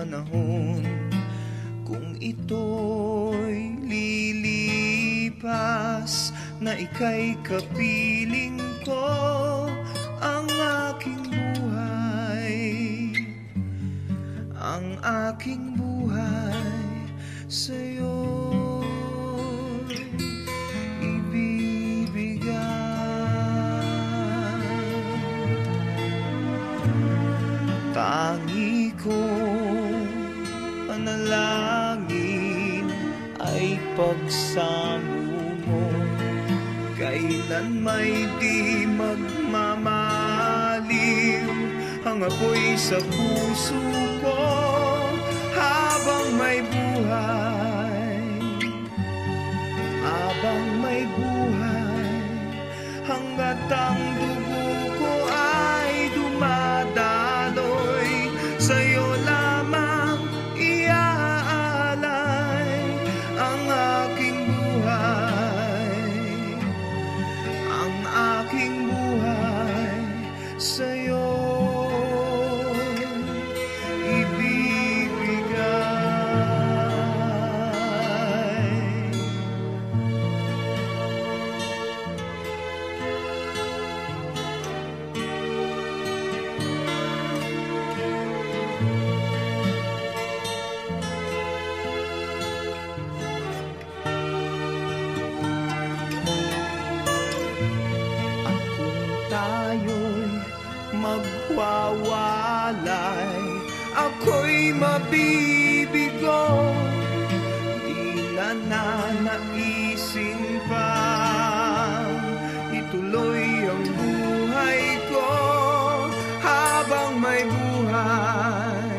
panahon. Kung ito'y lilipas, na ika'y kapiling ko, ang aking buhay, ang aking buhay sa'yo'y ibibigay. Tangi kong panalangin ay pagsamo mo, kailan may di magmamaliw ang apoy sa puso ko. Habang may buhay, habang may buhay, hanggat ang dugo ko ay dumadaloy, sa'yo lamang iaalay ang aking buhay, ang aking buhay sa'yo magwawalay, ako'y mabibigo, di na nanaisin pa ituloy ang buhay ko. Habang may buhay,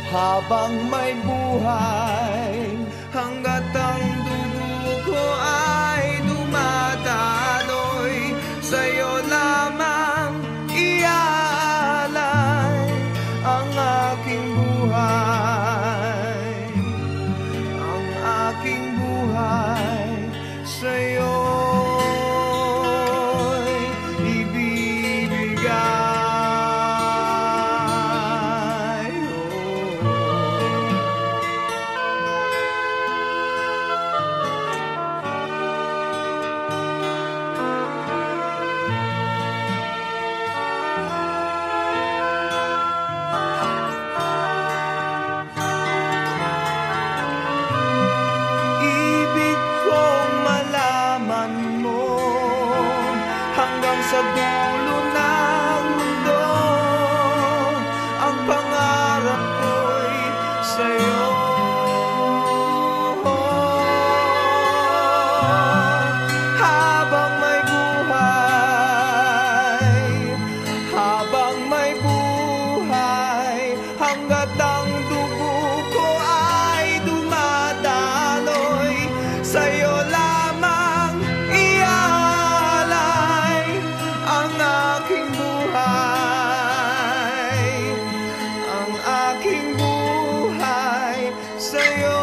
habang may buhay, hanggat ang dugo ko ay dumadaloy, sa'yo lamang iaalay ang aking buhay, ang aking buhay sa'yo'y ibibigay. Sa dulo ng mundo, ang pangarap ko'y sa'yo. Habang may buhay, habang may buhay, hanggat ang dugo ko ay dumadaloy, sa'yo lamang iaalay ang aking buhay, ang aking buhay sa'yo.